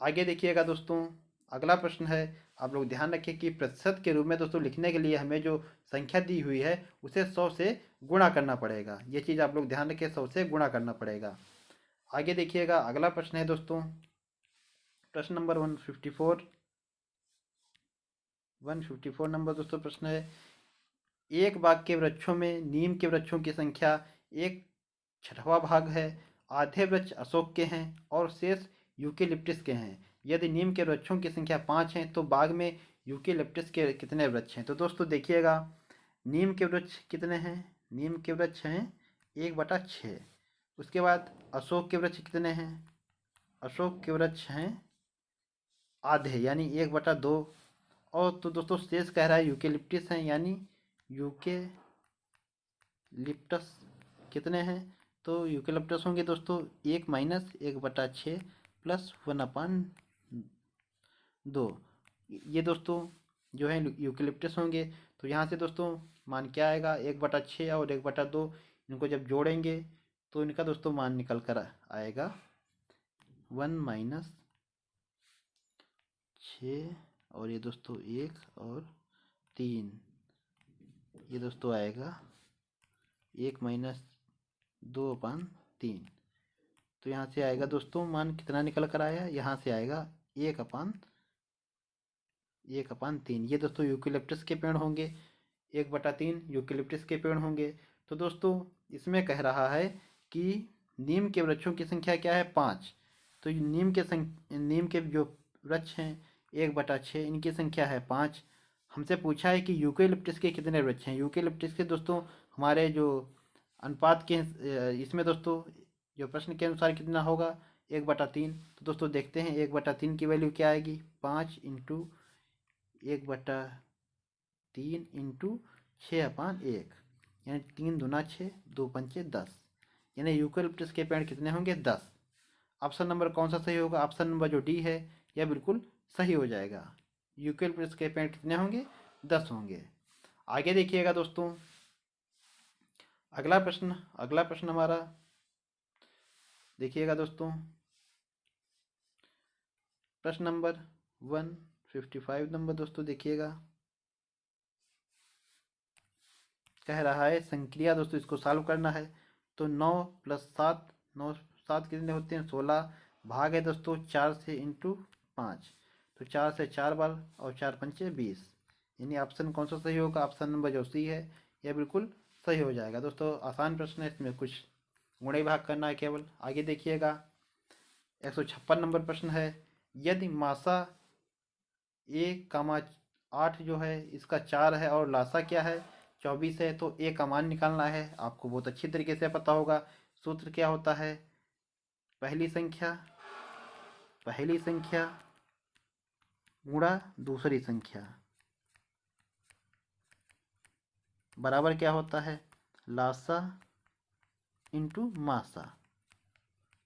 आगे देखिएगा दोस्तों, अगला प्रश्न है, आप लोग ध्यान रखें कि प्रतिशत के रूप में दोस्तों लिखने के लिए हमें जो संख्या दी हुई है उसे 100 से गुणा करना पड़ेगा। ये चीज़ आप लोग ध्यान रखें, 100 से गुणा करना पड़ेगा। आगे देखिएगा, अगला प्रश्न है दोस्तों प्रश्न नंबर 154 नंबर दोस्तों प्रश्न है, एक बाग के वृक्षों में नीम के वृक्षों की संख्या 1/6 भाग है, आधे वृक्ष अशोक के हैं और शेष यूकेलिप्टिस के हैं। यदि नीम के वृक्षों की संख्या 5 है तो बाग में यूकेलिप्टिस के कितने वृक्ष हैं। तो दोस्तों देखिएगा नीम के वृक्ष कितने हैं, नीम के वृक्ष हैं 1/6। उसके बाद अशोक के वृक्ष कितने हैं, अशोक के वृक्ष हैं आधे यानी 1/2। और तो दोस्तों शेष कह रहा है यूकेलिप्टिस हैं, यानी यूकेलिप्टस कितने हैं, तो यूकेलिप्टस होंगे दोस्तों 1 - 1/6 प्लस 1/2, ये दोस्तों जो है यूकेलिप्टस होंगे। तो यहाँ से दोस्तों मान क्या आएगा, 1/6 और 1/2, इनको जब जोड़ेंगे तो इनका दोस्तों मान निकल कर आएगा 1 - 6 और ये दोस्तों 1 और 3, ये दोस्तों आएगा 1 - 2/3। तो यहाँ से आएगा दोस्तों मान कितना निकल कर आया, यहाँ से आएगा 1/3। ये दोस्तों यूकेलिप्टस के पेड़ होंगे, 1/3 यूकेलिप्टस के पेड़ होंगे। तो दोस्तों इसमें कह रहा है कि नीम के वृक्षों की संख्या क्या है 5, तो नीम के जो वृक्ष हैं 1/6, इनकी संख्या है 5। हमसे पूछा है कि यूकेलिप्टस के कितने वृक्ष हैं। यूकेलिप्टस के दोस्तों हमारे जो अनुपात के इसमें दोस्तों जो प्रश्न के अनुसार कितना होगा 1/3। तो दोस्तों देखते हैं 1/3 की वैल्यू क्या आएगी, 5 × 1/3 × 6/1, यानी 3 दूना 6, 2 पंचे 10, यानी यूकेलिप्टस के पेड़ कितने होंगे 10। ऑप्शन नंबर कौन सा सही होगा, ऑप्शन नंबर जो डी है यह बिल्कुल सही हो जाएगा। यूकेलिप्टस के पेड़ कितने होंगे 10 होंगे। आगे देखिएगा दोस्तों, अगला प्रश्न हमारा देखिएगा दोस्तों, प्रश्न नंबर 155 नंबर दोस्तों देखिएगा, कह रहा है संक्रिया दोस्तों इसको सॉल्व करना है। तो 9 + 7, 9 7 कितने होते हैं 16, भाग है दोस्तों 4 से × 5, तो 4 से 4 बार और 4 पंचे 20, यानी ऑप्शन कौन सा सही होगा, ऑप्शन नंबर जो सी है यह बिल्कुल सही हो जाएगा। दोस्तों आसान प्रश्न है, इसमें कुछ गुणे भाग करना है केवल। आगे देखिएगा 156 नंबर प्रश्न है, यदि मासा 1,8 जो है इसका 4 है और लासा क्या है 24 है, तो ए का मान निकालना है। आपको बहुत अच्छी तरीके से पता होगा सूत्र क्या होता है, पहली संख्या गुणा दूसरी संख्या बराबर क्या होता है, लासा इंटू मासा।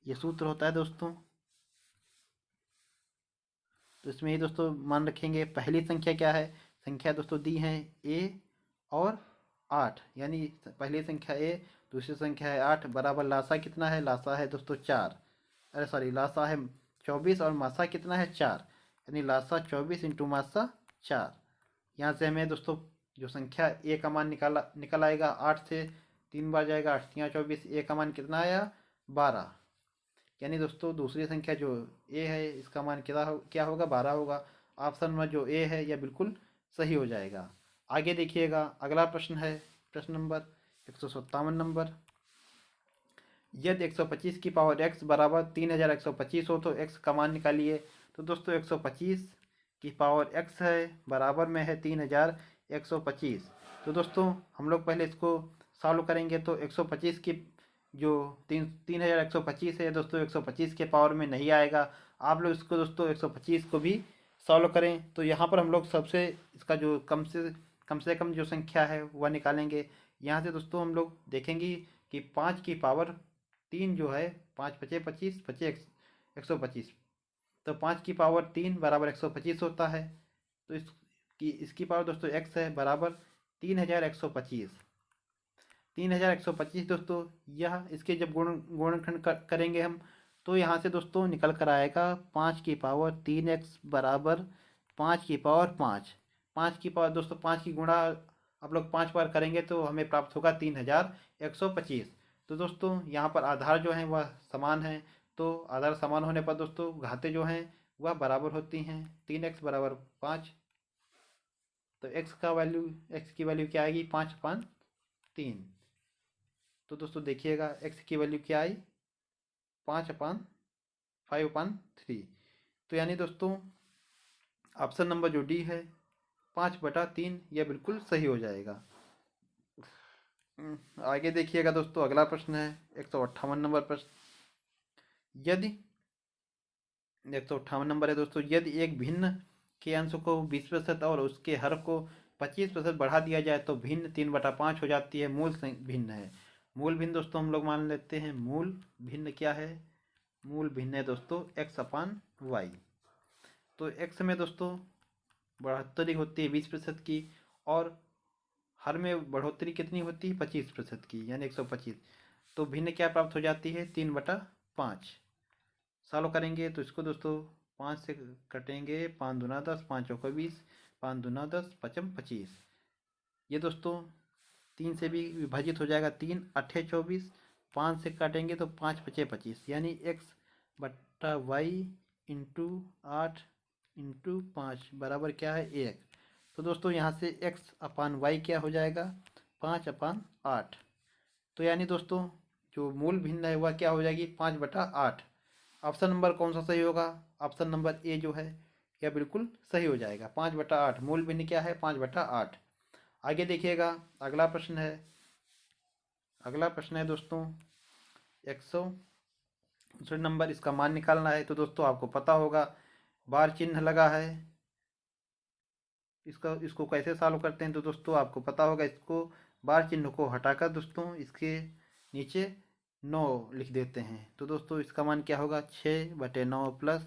ये सूत्र होता है दोस्तों। तो इसमें ये दोस्तों मान रखेंगे, पहली संख्या क्या है, संख्या दोस्तों दी है ए और 8, यानी पहली संख्या ए, दूसरी संख्या है 8, बराबर लासा कितना है, लासा है दोस्तों 4, अरे सॉरी लासा है 24 और मासा कितना है 4, यानी लासा 24 इंटू मासा 4। यहाँ से हमें दोस्तों जो संख्या ए का मान निकल आएगा, 8 से 3 बार जाएगा, 8 3 24, ए का मान कितना आया 12, यानी दोस्तों दूसरी संख्या जो ए है इसका मान क्या होगा 12 होगा। ऑप्शन में जो ए है यह बिल्कुल सही हो जाएगा। आगे देखिएगा अगला प्रश्न है, प्रश्न नंबर 157 नंबर, यदि 125 की पावर x बराबर 3125 हो तो x का मान निकालिए। तो दोस्तों 125 की पावर x है बराबर में है 3125। तो दोस्तों हम लोग पहले इसको सॉल्व करेंगे, तो 125 की जो 3125 है दोस्तों 125 के पावर में नहीं आएगा। आप लोग इसको दोस्तों 125 को भी सॉल्व करें। तो यहाँ पर हम लोग सबसे इसका जो कम से कम जो संख्या है वह निकालेंगे। यहाँ से दोस्तों हम लोग देखेंगे कि 5 की पावर 3 जो है, 5 पचे 25, पचे 125, तो 5 की पावर 3 बराबर 125 होता है। तो इसकी पावर दोस्तों x है बराबर 3125। 3125 दोस्तों, यह इसके जब गुणनखंड करेंगे हम, तो यहाँ से दोस्तों निकल कर आएगा 5 की पावर 3x बराबर 5 की पावर 5। 5 की पावर दोस्तों 5 की गुणा आप लोग 5 बार करेंगे तो हमें प्राप्त होगा 3125। तो दोस्तों यहाँ पर आधार जो हैं वह समान है, तो आधार समान होने पर दोस्तों घातें जो हैं वह बराबर होती हैं। 3x बराबर 5, तो x की वैल्यू क्या आएगी 5/3। तो दोस्तों देखिएगा x की वैल्यू क्या आई 5/5/3। तो यानी दोस्तों ऑप्शन नंबर जो डी है 5/3 यह बिल्कुल सही हो जाएगा। आगे देखिएगा दोस्तों अगला प्रश्न है 158 नंबर प्रश्न, यदि 158 नंबर है दोस्तों, यदि एक भिन्न के अंश को 20% और उसके हर को 25% बढ़ा दिया जाए तो भिन्न 3/5 हो जाती है। मूल भिन्न है, मूल भिन्न दोस्तों हम लोग मान लेते हैं, मूल भिन्न क्या है, मूल भिन्न है दोस्तों x/y। तो x में दोस्तों बढ़ोतरी होती है 20% की और हर में बढ़ोतरी कितनी होती है 25% की, यानी 125। तो भिन्न क्या प्राप्त हो जाती है 3/5। सॉल्व करेंगे तो इसको दोस्तों 5 से कटेंगे, 5 दूना 10, 5 चौका 20, 5 दूना 10, 5 25। ये दोस्तों 3 से भी विभाजित हो जाएगा, 3 8 24, 5 से काटेंगे तो 5 5 25, यानी x/y इंटू 8 इंटू 5 बराबर क्या है 1। तो दोस्तों यहाँ से x/y क्या हो जाएगा 5/8। तो यानी दोस्तों जो मूल भिन्न है वह क्या हो जाएगी 5/8। ऑप्शन नंबर कौन सा सही होगा, ऑप्शन नंबर ए जो है यह बिल्कुल सही हो जाएगा। 5/8 मूल भिन्न क्या है 5/8। आगे देखिएगा अगला प्रश्न है, अगला प्रश्न है दोस्तों 100 नंबर, इसका मान निकालना है। तो दोस्तों आपको पता होगा बार चिन्ह लगा है, इसको कैसे सॉल्व करते हैं। तो दोस्तों आपको पता होगा, इसको बार चिन्ह को हटाकर दोस्तों इसके नीचे 9 लिख देते हैं। तो दोस्तों इसका मान क्या होगा 6/9 प्लस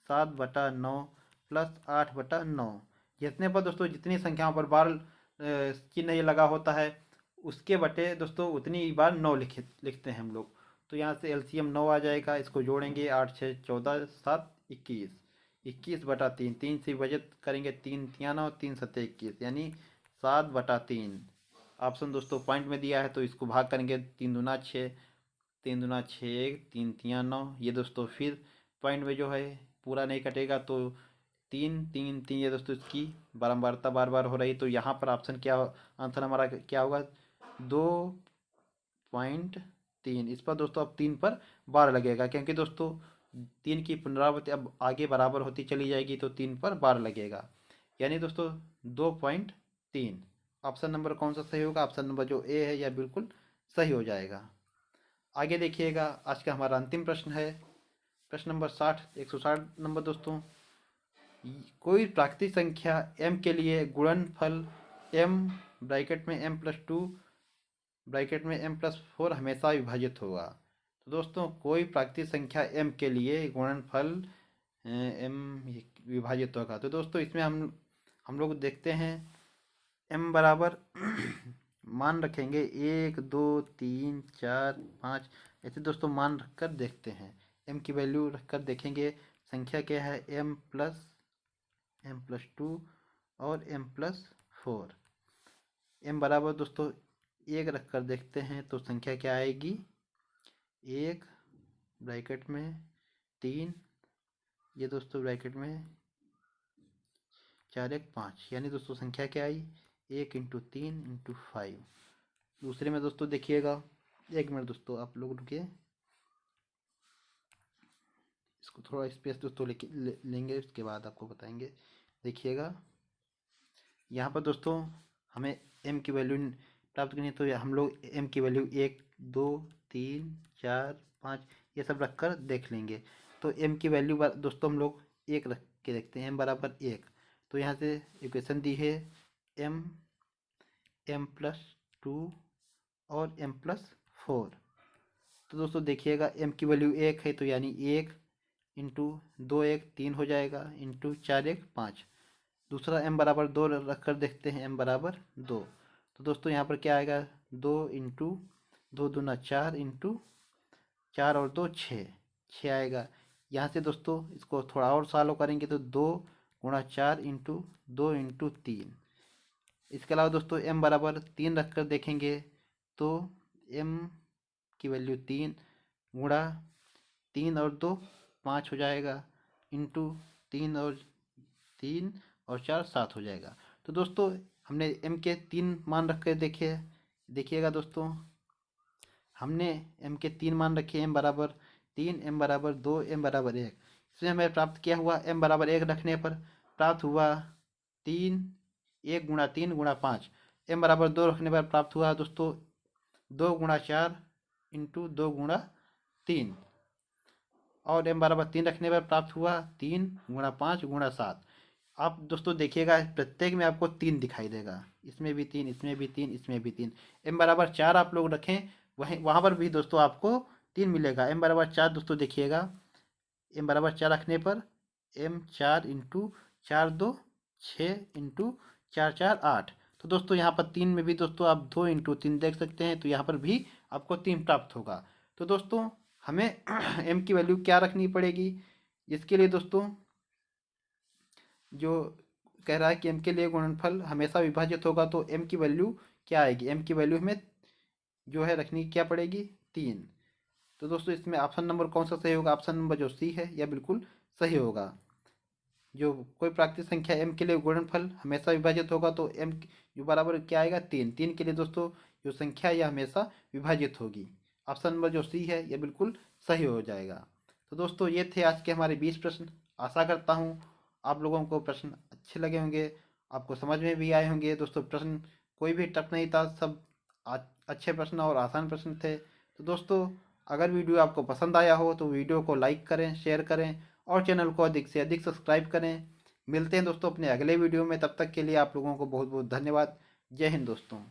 7/9 प्लस 8/9। जितने पर दोस्तों जितनी संख्याओं पर बार चिन्ह ये लगा होता है उसके बटे दोस्तों उतनी बार 9 लिखते हैं हम लोग। तो यहाँ से एलसीएम 9 आ जाएगा, इसको जोड़ेंगे 8 6 14 7 21, 21/3। 3 से विभाजित करेंगे, 3 तिया 9, 3 सत्ते 21, यानी 7/3। ऑप्शन दोस्तों पॉइंट में दिया है तो इसको भाग करेंगे, 3 दूना 6, 3 दूना 6, 3 तिया 9। ये दोस्तों फिर पॉइंट में जो है पूरा नहीं कटेगा तो तीन तीन तीन, ये दोस्तों इसकी बारंबारता बार बार हो रही, तो यहाँ पर ऑप्शन क्या, आंसर हमारा क्या होगा, 2.3। इस पर दोस्तों अब 3 पर बार लगेगा, क्योंकि दोस्तों 3 की पुनरावृत्ति अब आगे बराबर होती चली जाएगी, तो 3 पर बार लगेगा, यानी दोस्तों 2.3। ऑप्शन नंबर कौन सा सही होगा, ऑप्शन नंबर जो ए है यह बिल्कुल सही हो जाएगा। आगे देखिएगा, आज का हमारा अंतिम प्रश्न है, प्रश्न नंबर 60, 160 नंबर दोस्तों। कोई प्राकृतिक संख्या m के लिए गुणनफल m ब्रैकेट में m+2 ब्रैकेट में m+4 हमेशा विभाजित होगा। तो दोस्तों कोई प्राकृतिक संख्या m के लिए गुणनफल m विभाजित होगा। तो दोस्तों इसमें हम लोग देखते हैं m बराबर मान रखेंगे 1 2 3 4 5, ऐसे दोस्तों मान रखकर देखते हैं, m की वैल्यू रखकर देखेंगे संख्या क्या है, m+2 और m+4। m बराबर दोस्तों 1 रखकर देखते हैं तो संख्या क्या आएगी, 1 ब्रैकेट में 3, ये दोस्तों ब्रैकेट में 4 1 5, यानी दोस्तों संख्या क्या आई, 1 × 3 × 5। दूसरे में दोस्तों देखिएगा, 1 मिनट दोस्तों आप लोग रुकिए, इसको थोड़ा स्पेस दोस्तों लेंगे, उसके बाद आपको बताएंगे। देखिएगा यहाँ पर दोस्तों हमें m की वैल्यू प्राप्त करनी है, तो हम लोग m की वैल्यू 1 2 3 4 5 ये सब रखकर देख लेंगे। तो m की वैल्यू दोस्तों हम लोग 1 रख के देखते हैं, m बराबर 1। तो यहाँ से इक्वेशन दी है m m+2 और m+4। तो दोस्तों देखिएगा m की वैल्यू 1 है, तो यानी 1 × 2 1 3 हो जाएगा, × 4 1 5। दूसरा m बराबर 2 रखकर देखते हैं, m बराबर 2। तो दोस्तों यहाँ पर क्या आएगा, 2 × 2 दूना 4 × 4 और 2 6 आएगा। यहाँ से दोस्तों इसको थोड़ा और सॉल्व करेंगे तो 2 × 4 × 2 × 3। इसके अलावा दोस्तों m बराबर 3 रखकर देखेंगे, तो m की वैल्यू 3 गुणा 3 और 2 5 हो जाएगा, × 3 और 4 7 हो जाएगा। तो दोस्तों हमने m के 3 मान रख कर देखिएगा दोस्तों, हमने m के 3 मान रखे, m बराबर 3, m बराबर 2, m बराबर 1। इसमें हमें प्राप्त किया हुआ m बराबर 1 रखने पर प्राप्त हुआ 3, 1 × 3 × 5। m बराबर 2 रखने पर प्राप्त हुआ दोस्तों 2 × 4 × 2 × 3, और m बराबर 3 रखने पर प्राप्त हुआ 3 × 5 × 7। आप दोस्तों देखिएगा प्रत्येक में आपको 3 दिखाई देगा, इसमें भी 3, इसमें भी 3, इसमें भी 3। m बराबर 4 आप लोग रखें, वहाँ पर भी दोस्तों आपको 3 मिलेगा। m बराबर 4 दोस्तों देखिएगा, m बराबर 4 रखने पर m 4 × 4 2 6 × 4 4 8। तो दोस्तों यहाँ पर 3 में भी दोस्तों आप 2 × 3 देख सकते हैं, तो यहाँ पर भी आपको 3 प्राप्त होगा। तो दोस्तों हमें m की वैल्यू क्या रखनी पड़ेगी, इसके लिए दोस्तों जो कह रहा है कि m के लिए गुणनफल हमेशा विभाजित होगा, तो m की वैल्यू क्या आएगी, m की वैल्यू हमें जो है रखनी क्या पड़ेगी, 3। तो दोस्तों इसमें ऑप्शन नंबर कौन सा सही होगा, ऑप्शन नंबर जो सी है यह बिल्कुल सही होगा। जो कोई प्राकृतिक संख्या m के लिए गुणनफल हमेशा विभाजित होगा, तो m जो बराबर क्या आएगा, 3। 3 के लिए दोस्तों जो संख्या यह हमेशा विभाजित होगी। ऑप्शन नंबर जो सी है यह बिल्कुल सही हो जाएगा। तो दोस्तों ये थे आज के हमारे 20 प्रश्न। आशा करता हूँ आप लोगों को प्रश्न अच्छे लगे होंगे, आपको समझ में भी आए होंगे। दोस्तों प्रश्न कोई भी टफ नहीं था, सब अच्छे प्रश्न और आसान प्रश्न थे। तो दोस्तों अगर वीडियो आपको पसंद आया हो तो वीडियो को लाइक करें, शेयर करें और चैनल को अधिक से अधिक सब्सक्राइब करें। मिलते हैं दोस्तों अपने अगले वीडियो में, तब तक के लिए आप लोगों को बहुत बहुत धन्यवाद। जय हिंद दोस्तों।